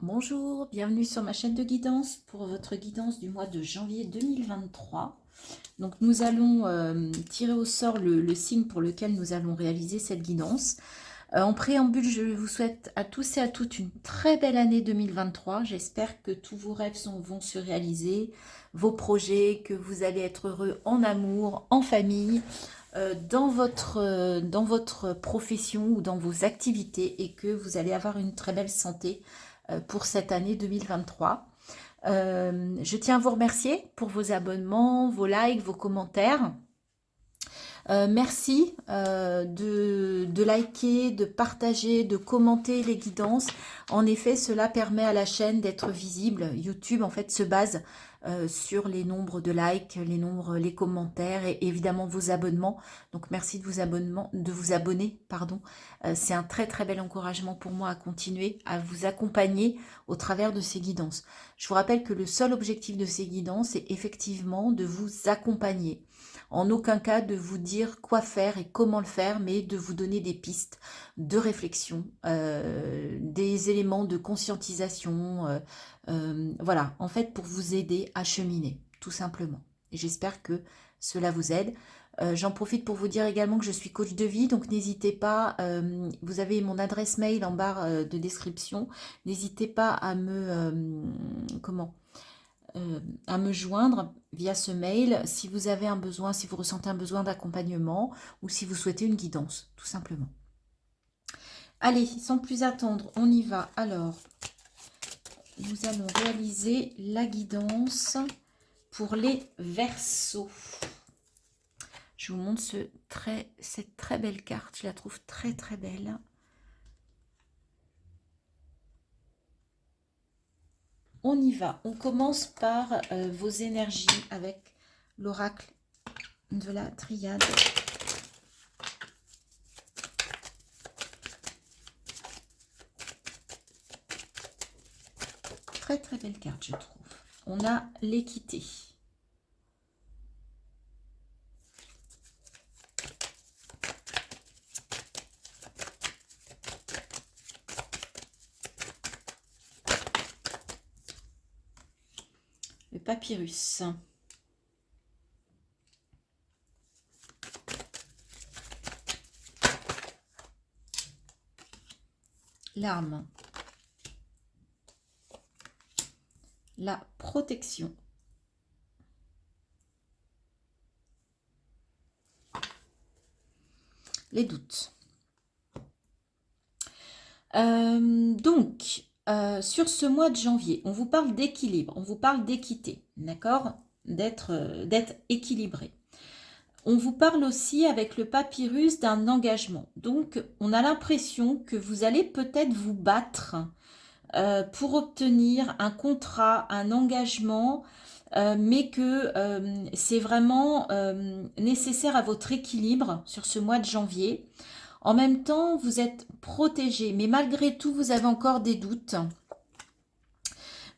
Bonjour, bienvenue sur ma chaîne de guidance pour votre guidance du mois de janvier 2023. Donc nous allons tirer au sort le signe pour lequel nous allons réaliser cette guidance. En préambule, je vous souhaite à tous et à toutes une très belle année 2023. J'espère que tous vos rêves vont se réaliser, vos projets, que vous allez être heureux en amour, en famille, dans votre profession ou dans vos activités et que vous allez avoir une très belle santé pour cette année 2023. Je tiens à vous remercier pour vos abonnements, vos likes, vos commentaires. Merci de liker, de partager, de commenter les guidances. En effet, cela permet à la chaîne d'être visible. YouTube, en fait, se base sur les nombres de likes, les commentaires et évidemment vos abonnements. Donc, merci de vous abonner, pardon. C'est un très très bel encouragement pour moi à continuer à vous accompagner au travers de ces guidances. Je vous rappelle que le seul objectif de ces guidances est effectivement de vous accompagner. En aucun cas de vous dire quoi faire et comment le faire, mais de vous donner des pistes de réflexion, des éléments de conscientisation, voilà, en fait pour vous aider à cheminer, tout simplement. Et j'espère que cela vous aide. J'en profite pour vous dire également que je suis coach de vie, donc n'hésitez pas, vous avez mon adresse mail en barre de description, n'hésitez pas à à me joindre via ce mail si vous avez un besoin, si vous ressentez un besoin d'accompagnement ou si vous souhaitez une guidance, tout simplement. Allez, sans plus attendre, on y va. Alors, nous allons réaliser la guidance pour les Verseaux. Je vous montre cette très belle carte, je la trouve très très belle. On y va. On commence par vos énergies avec l'oracle de la triade. Très très belle carte, je trouve. On a l'équité. Le papyrus. L'arme. La protection. Les doutes. Sur ce mois de janvier, on vous parle d'équilibre, on vous parle d'équité, d'accord? D'être équilibré. On vous parle aussi avec le papyrus d'un engagement. Donc, on a l'impression que vous allez peut-être vous battre pour obtenir un contrat, un engagement, mais que c'est vraiment nécessaire à votre équilibre sur ce mois de janvier. En même temps, vous êtes protégé, mais malgré tout, vous avez encore des doutes.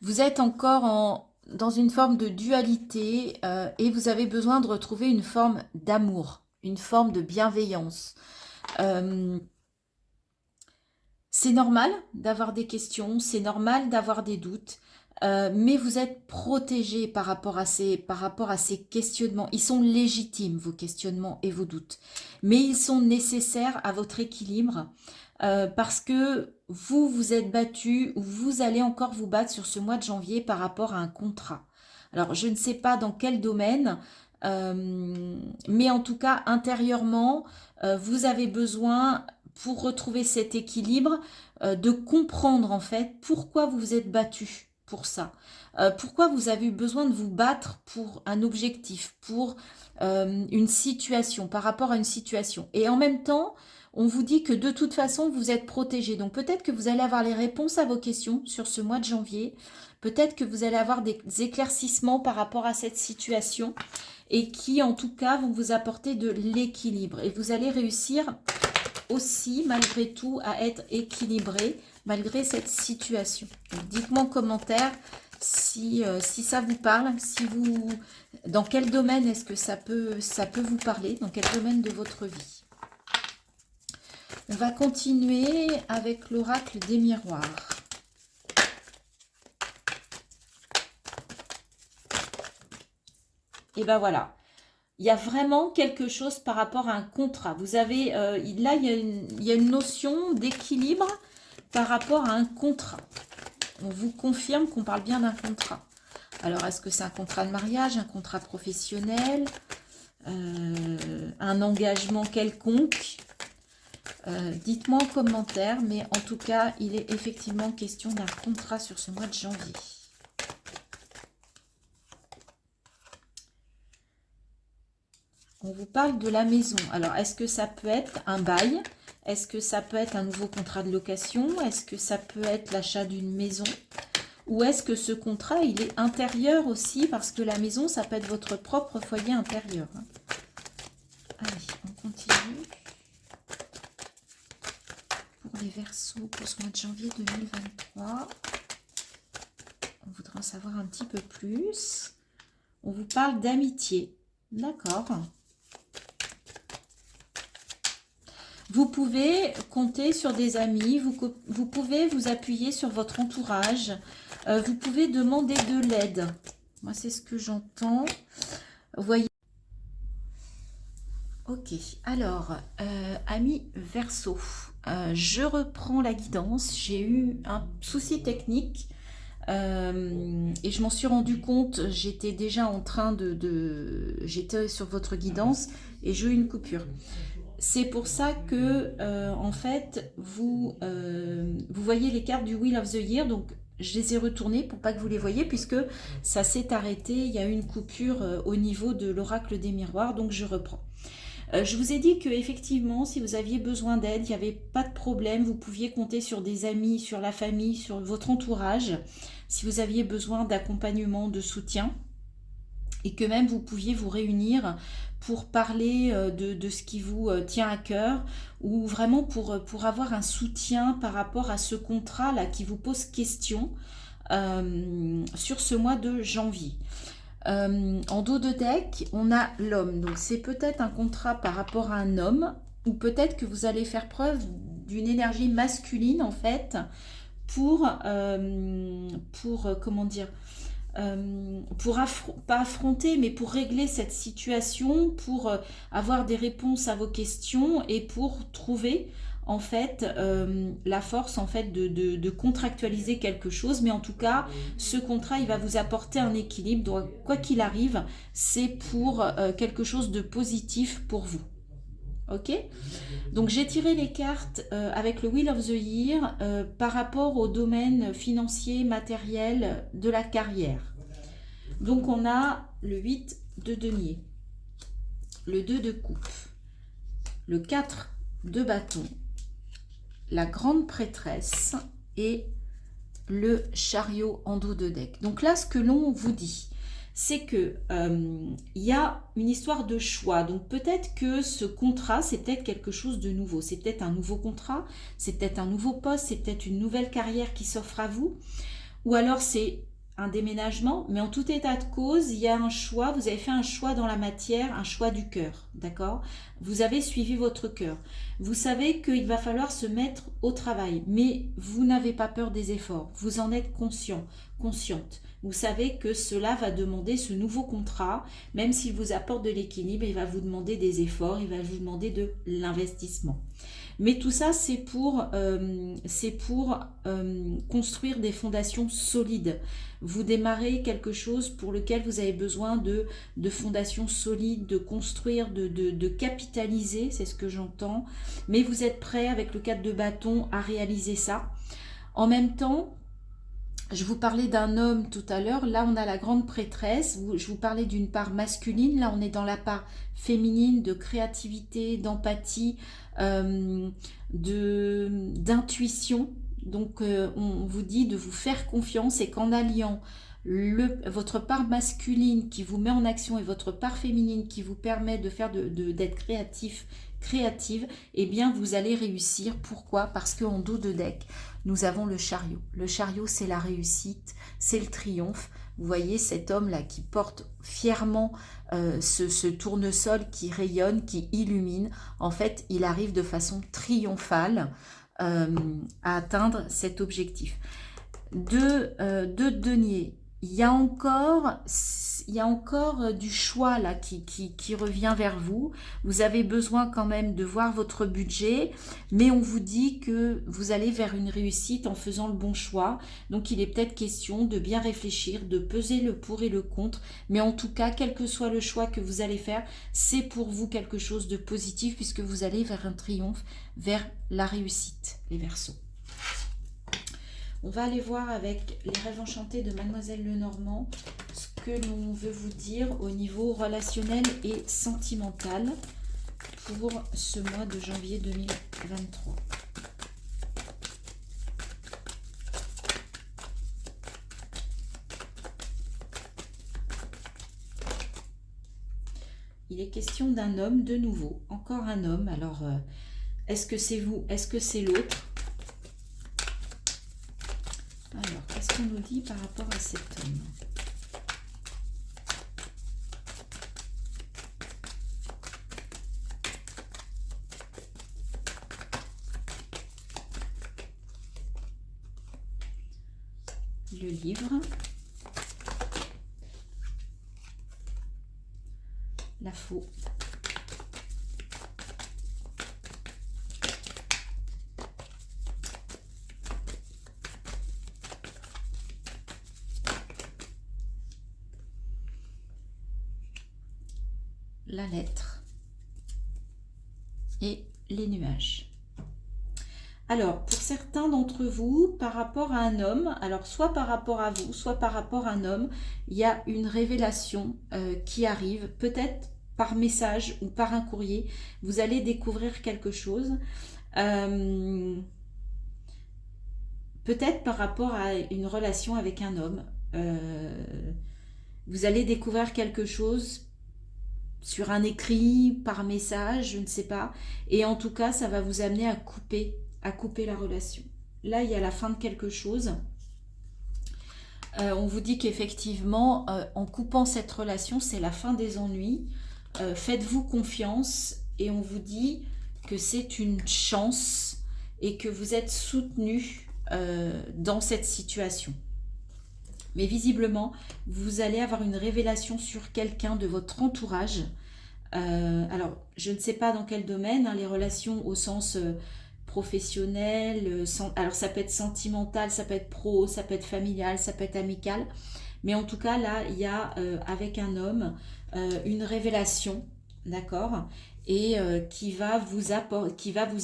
Vous êtes encore dans une forme de dualité et vous avez besoin de retrouver une forme d'amour, une forme de bienveillance. C'est normal d'avoir des questions, c'est normal d'avoir des doutes, mais vous êtes protégé par rapport à ces questionnements. Ils sont légitimes, vos questionnements et vos doutes, mais ils sont nécessaires à votre équilibre parce que vous êtes battu ou vous allez encore vous battre sur ce mois de janvier par rapport à un contrat. Alors, je ne sais pas dans quel domaine, mais en tout cas, intérieurement, vous avez besoin, pour retrouver cet équilibre, de comprendre en fait pourquoi vous vous êtes battu pour ça. Pourquoi vous avez eu besoin de vous battre pour un objectif, pour une situation, par rapport à une situation. Et en même temps, on vous dit que de toute façon, vous êtes protégé. Donc peut-être que vous allez avoir les réponses à vos questions sur ce mois de janvier. Peut-être que vous allez avoir des éclaircissements par rapport à cette situation et qui, en tout cas, vont vous apporter de l'équilibre. Et vous allez réussir aussi, malgré tout, à être équilibré, malgré cette situation. Dites-moi en commentaire si ça vous parle, dans quel domaine est-ce que ça peut vous parler, dans quel domaine de votre vie. On va continuer avec l'oracle des miroirs. Et ben voilà. Il y a vraiment quelque chose par rapport à un contrat. Vous avez, là, il y a une notion d'équilibre par rapport à un contrat. On vous confirme qu'on parle bien d'un contrat. Alors, est-ce que c'est un contrat de mariage, un contrat professionnel, un engagement quelconque? Dites-moi en commentaire, mais en tout cas, il est effectivement question d'un contrat sur ce mois de janvier. On vous parle de la maison. Alors, est-ce que ça peut être un bail? Est-ce que ça peut être un nouveau contrat de location? Est-ce que ça peut être l'achat d'une maison? Ou est-ce que ce contrat, il est intérieur aussi? Parce que la maison, ça peut être votre propre foyer intérieur. Allez, on continue. Pour les Verseaux, pour ce mois de janvier 2023. On voudrait en savoir un petit peu plus. On vous parle d'amitié. D'accord. Vous pouvez compter sur des amis, vous pouvez vous appuyer sur votre entourage, vous pouvez demander de l'aide. Moi, c'est ce que j'entends. Vous voyez. Ok, alors, amis Verseau, je reprends la guidance. J'ai eu un souci technique et je m'en suis rendu compte. J'étais déjà en train j'étais sur votre guidance et j'ai eu une coupure. C'est pour ça que, en fait, vous voyez les cartes du Wheel of the Year. Donc, je les ai retournées pour pas que vous les voyez, puisque ça s'est arrêté. Il y a eu une coupure au niveau de l'oracle des miroirs. Donc, je reprends. Je vous ai dit que effectivement, si vous aviez besoin d'aide, il n'y avait pas de problème. Vous pouviez compter sur des amis, sur la famille, sur votre entourage. Si vous aviez besoin d'accompagnement, de soutien. Et que même vous pouviez vous réunir pour parler de ce qui vous tient à cœur, ou vraiment pour avoir un soutien par rapport à ce contrat-là qui vous pose question sur ce mois de janvier. En dos de deck, on a l'homme. Donc c'est peut-être un contrat par rapport à un homme, ou peut-être que vous allez faire preuve d'une énergie masculine en fait, pour comment dire, pas affronter, mais pour régler cette situation, pour avoir des réponses à vos questions et pour trouver en fait la force en fait de contractualiser quelque chose. Mais en tout cas, ce contrat, il va vous apporter un équilibre. Donc, quoi qu'il arrive, c'est pour quelque chose de positif pour vous. Ok? Donc j'ai tiré les cartes avec le Wheel of the Year par rapport au domaine financier, matériel de la carrière. Donc on a le 8 de denier, le 2 de coupe, le 4 de bâton, la grande prêtresse et le chariot en dos de deck. Donc là, ce que l'on vous dit, c'est que il y a une histoire de choix. Donc peut-être que ce contrat, c'est peut-être quelque chose de nouveau. C'est peut-être un nouveau contrat, c'est peut-être un nouveau poste, c'est peut-être une nouvelle carrière qui s'offre à vous. Ou alors c'est un déménagement. Mais en tout état de cause, il y a un choix. Vous avez fait un choix dans la matière, un choix du cœur. D'accord? Vous avez suivi votre cœur. Vous savez qu'il va falloir se mettre au travail. Mais vous n'avez pas peur des efforts. Vous en êtes conscient, consciente. Vous savez que cela va demander ce nouveau contrat, même s'il vous apporte de l'équilibre, il va vous demander des efforts, il va vous demander de l'investissement. Mais tout ça, c'est pour construire des fondations solides. Vous démarrez quelque chose pour lequel vous avez besoin de fondations solides, de construire, de capitaliser, c'est ce que j'entends. Mais vous êtes prêt avec le 4 de bâton à réaliser ça. En même temps, je vous parlais d'un homme tout à l'heure, là on a la grande prêtresse, je vous parlais d'une part masculine, là on est dans la part féminine de créativité, d'empathie, d'intuition. Donc on vous dit de vous faire confiance et qu'en alliant votre part masculine qui vous met en action et votre part féminine qui vous permet d'être créative, eh bien vous allez réussir. Pourquoi? Parce qu'en dos de deck, nous avons le chariot. Le chariot, c'est la réussite, c'est le triomphe. Vous voyez cet homme-là qui porte fièrement ce tournesol qui rayonne, qui illumine. En fait, il arrive de façon triomphale à atteindre cet objectif. De denier, il y a encore, du choix là qui revient vers vous. Vous avez besoin quand même de voir votre budget, mais on vous dit que vous allez vers une réussite en faisant le bon choix. Donc il est peut-être question de bien réfléchir, de peser le pour et le contre. Mais en tout cas, quel que soit le choix que vous allez faire, c'est pour vous quelque chose de positif puisque vous allez vers un triomphe, vers la réussite, les Verseaux. On va aller voir avec les rêves enchantés de Mademoiselle Lenormand ce que l'on veut vous dire au niveau relationnel et sentimental pour ce mois de janvier 2023. Il est question d'un homme de nouveau, encore un homme. Alors, est-ce que c'est vous? Est-ce que c'est l'autre? Alors, qu'est-ce qu'on nous dit par rapport à cet homme? Le livre. La faux. La lettre et les nuages. Alors, pour certains d'entre vous, par rapport à un homme, alors soit par rapport à vous, soit par rapport à un homme, il y a une révélation qui arrive, peut-être par message ou par un courrier. Vous allez découvrir quelque chose. Peut-être par rapport à une relation avec un homme. Vous allez découvrir quelque chose sur un écrit, par message, je ne sais pas. Et en tout cas, ça va vous amener à couper la relation. Là, il y a la fin de quelque chose. On vous dit qu'effectivement, en coupant cette relation, c'est la fin des ennuis. Faites-vous confiance et on vous dit que c'est une chance et que vous êtes soutenu dans cette situation. Mais visiblement, vous allez avoir une révélation sur quelqu'un de votre entourage. Alors, je ne sais pas dans quel domaine, hein, les relations au sens professionnel, alors ça peut être sentimental, ça peut être pro, ça peut être familial, ça peut être amical. Mais en tout cas, là, il y a avec un homme une révélation, d'accord, et qui va vous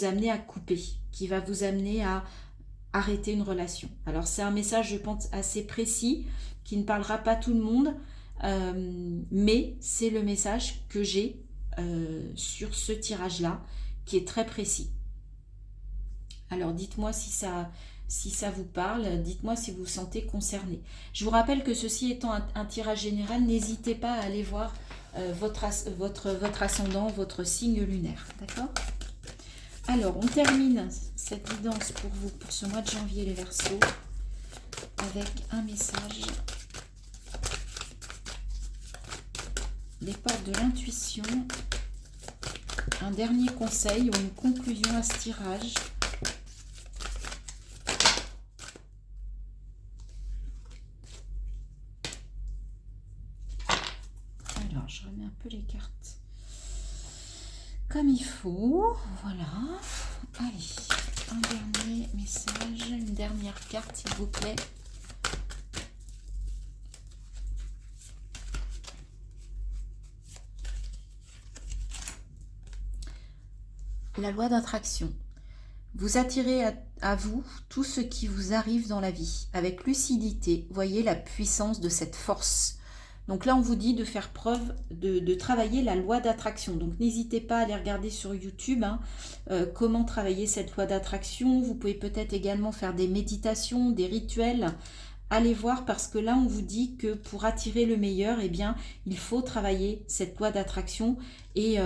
amener à couper, qui va vous amener à arrêter une relation. Alors c'est un message, je pense, assez précis, qui ne parlera pas tout le monde, mais c'est le message que j'ai sur ce tirage-là, qui est très précis. Alors dites-moi si ça vous parle, dites-moi si vous vous sentez concerné. Je vous rappelle que ceci étant un tirage général, n'hésitez pas à aller voir votre ascendant, votre signe lunaire, d'accord ? Alors, on termine cette guidance pour vous, pour ce mois de janvier, les Verseaux, avec un message. Les portes de l'intuition, un dernier conseil ou une conclusion à ce tirage. Alors, je remets un peu les cartes comme il faut, voilà. Allez, un dernier message, une dernière carte s'il vous plaît. La loi d'attraction. Vous attirez à vous tout ce qui vous arrive dans la vie avec lucidité. Voyez la puissance de cette force. Donc là, on vous dit de faire preuve, de travailler la loi d'attraction. Donc n'hésitez pas à aller regarder sur YouTube comment travailler cette loi d'attraction. Vous pouvez peut-être également faire des méditations, des rituels. Allez voir parce que là, on vous dit que pour attirer le meilleur, eh bien, il faut travailler cette loi d'attraction et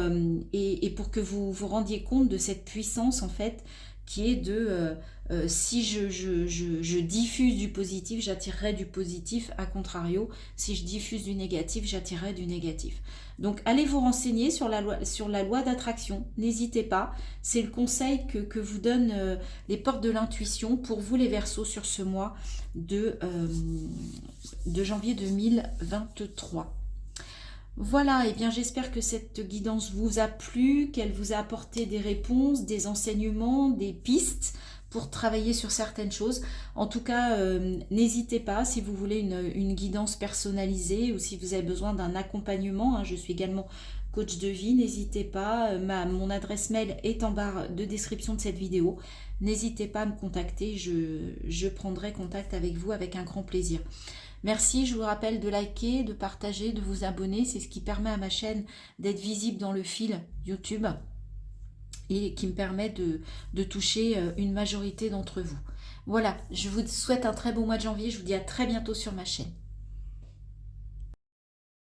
pour que vous vous rendiez compte de cette puissance en fait qui est de si je diffuse du positif, j'attirerai du positif, à contrario, si je diffuse du négatif, j'attirerai du négatif. Donc allez vous renseigner sur la loi d'attraction, n'hésitez pas, c'est le conseil que vous donnent les portes de l'intuition pour vous les Verseaux sur ce mois de janvier 2023. Voilà, et bien j'espère que cette guidance vous a plu, qu'elle vous a apporté des réponses, des enseignements, des pistes pour travailler sur certaines choses. En tout cas, n'hésitez pas si vous voulez une guidance personnalisée ou si vous avez besoin d'un accompagnement. Hein, je suis également coach de vie, n'hésitez pas. Mon adresse mail est en barre de description de cette vidéo. N'hésitez pas à me contacter, je prendrai contact avec vous avec un grand plaisir. Merci, je vous rappelle de liker, de partager, de vous abonner. C'est ce qui permet à ma chaîne d'être visible dans le fil YouTube et qui me permet de toucher une majorité d'entre vous. Voilà, je vous souhaite un très bon mois de janvier. Je vous dis à très bientôt sur ma chaîne.